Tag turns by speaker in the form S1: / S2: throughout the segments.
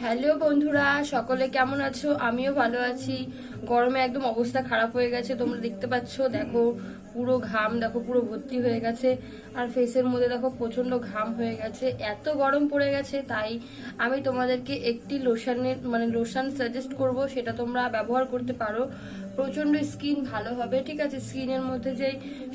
S1: Hello বন্ধুরা, সকলে কেমন আছো? আমিও ভালো আছি। গরমে একদম অবস্থা খারাপ হয়ে গেছে, তোমরা দেখতে পাচ্ছ। দেখো পুরো ঘাম, দেখো পুরো ভর্তি হয়ে গেছে। আর ফেসের মধ্যে দেখো প্রচন্ড ঘাম হয়ে গেছে, এত গরম পড়ে গেছে। তাই আমি তোমাদেরকে একটি লোশন সাজেস্ট করব, সেটা তোমরা ব্যবহার করতে পারো। প্রচন্ড স্কিন ভালো হবে, ঠিক আছে। স্কিনের মধ্যে যে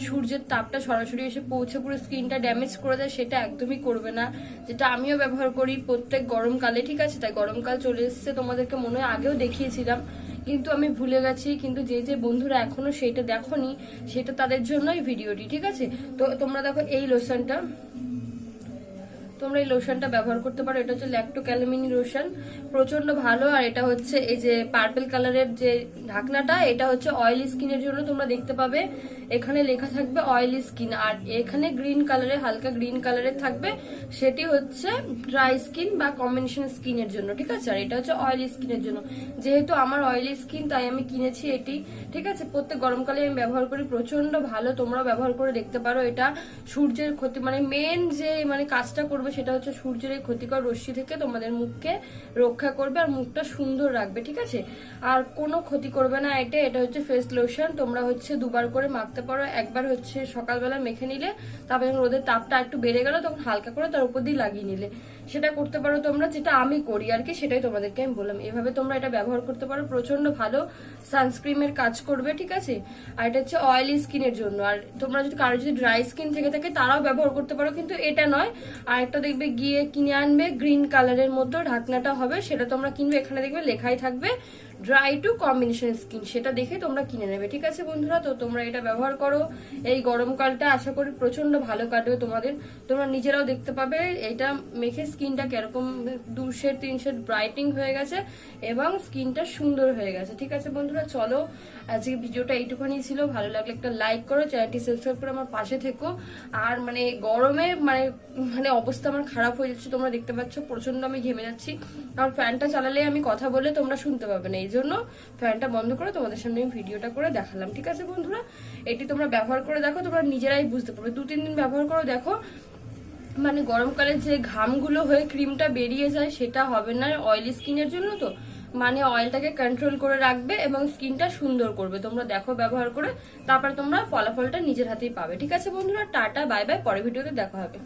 S1: সূর্যের তাপটা সরাসরি এসে পৌঁছে পুরো স্কিনটা ড্যামেজ করে দেয়, সেটা একদমই করবে না। যেটা আমিও ব্যবহার করি প্রত্যেক গরমকালে, ঠিক আছে। তাই গরমকাল চলে এসেছে, তোমাদেরকে মনে হয় আগেও দেখিয়েছিলাম, কিন্তু আমি ভুলে গেছি। কিন্তু যে যে বন্ধুরা এখনো সেইটা দেখোনি, সেটা তাদের জন্যই ভিডিওটি, ঠিক আছে। তো তোমরা দেখো এই লোশনটা, তোমরা এই লোশনটা ব্যবহার করতে পারো। এটা হচ্ছে ল্যাক্টো ক্যালামিনি লোশন, প্রচন্ড ভালো। আর এটা হচ্ছে এই যে পার্পল কালারের যে ঢাকনাটা, এটা হচ্ছে অয়েলি স্কিনের জন্য। তোমরা দেখতে পাবে এখানে লেখা থাকবে অয়েলি স্কিন, আর এখানে গ্রিন কালারে, হালকা গ্রিন কালারের থাকবে, সেটি হচ্ছে ড্রাই স্কিন বা কম্বিনেশন স্কিনের জন্য, ঠিক আছে। আর এটা হচ্ছে অয়েলি স্কিনের জন্য। যেহেতু আমার অয়েলি স্কিন, তাই আমি কিনেছি এটি, ঠিক আছে। প্রত্যেক গরমকালে আমি ব্যবহার করি, প্রচন্ড ভালো। তোমরা ব্যবহার করে দেখতে পারো। এটা সূর্যের ক্ষতি মেন যে কাজটা করবে, সেটা হচ্ছে সূর্যের এই ক্ষতিকর রশ্মি থেকে তোমাদের মুখকে রক্ষা করবে আর মুখটা সুন্দর রাখবে, ঠিক আছে। আর কোনো ক্ষতি করবে না এটা। এটা হচ্ছে ফেস লোশন, তোমরা হচ্ছে দুবার করে মাখতে পারো। একবার হচ্ছে সকালবেলা মেখে নিলে, তারপরে যখন রোদের তাপটা একটু বেড়ে গেল, তখন হালকা করে তার উপর দিয়ে লাগিয়ে নিলে, সেটা করতে পারো তোমরা। যেটা আমি করি আর কি, সেটাই তোমাদেরকে আমি বললাম। এভাবে তোমরা এটা ব্যবহার করতে পারো, প্রচন্ড ভালো সানস্ক্রিমের কাজ করবে, ঠিক আছে। আর এটা হচ্ছে অয়েলি স্কিনের জন্য। আর তোমরা যদি কারো যদি ড্রাই স্কিন থেকে থাকে, তারাও ব্যবহার করতে পারো, কিন্তু এটা নয়। আর একটা দেখবে গিয়ে কিনে আনবে, গ্রিন কালারের মতো ঢাকনাটা হবে, সেটা তোমরা কিনবে। এখানে দেখবে লেখাই থাকবে ড্রাই টু কম্বিনেশন স্কিন, সেটা দেখে তোমরা কিনে নেবে, ঠিক আছে বন্ধুরা। তো তোমরা এটা ব্যবহার করো এই গরমকালটা, আশা করি প্রচন্ড ভালো কাটবে তোমাদের। তোমরা নিজেরাও দেখতে পাবে এটা মেখে স্কিনটা কিরকম 2 শেড 3 শেড ব্রাইটিং হয়ে গেছে এবং স্কিনটা সুন্দর হয়ে গেছে, ঠিক আছে বন্ধুরা। চলো, আজকে ভিডিওটা এইটুখানি ছিল। ভালো লাগলে একটা লাইক করো, চ্যানেলটি সাবস্ক্রাইব করে আমার পাশে থেকো। আর গরমে অবস্থা আমার খারাপ হয়ে যাচ্ছে, তোমরা দেখতে পাচ্ছ প্রচন্ড আমি ঘেমে যাচ্ছি। আর ফ্যানটা চালালে আমি কথা বলে তোমরা শুনতে পাবে না, এই জন্য ফ্যানটা বন্ধ করে তোমাদের সামনে আমি ভিডিওটা করে দেখালাম, ঠিক আছে বন্ধুরা। এটি তোমরা ব্যবহার করে দেখো, তোমরা নিজেরাই বুঝতে পারবে। 2-3 দিন ব্যবহার করো, দেখো গরমকালে যে ঘামগুলো হয়ে ক্রিমটা বেরিয়ে যায়, সেটা হবে না। অয়েলি স্কিনের জন্য তো অয়েলটাকে কন্ট্রোল করে রাখবে এবং স্কিনটা সুন্দর করবে। তোমরা দেখো ব্যবহার করে, তারপর তোমরা ফলাফলটা নিজের হাতেই পাবে, ঠিক আছে বন্ধুরা। টাটা, বাই বাই, পরের ভিডিওতে দেখা হবে।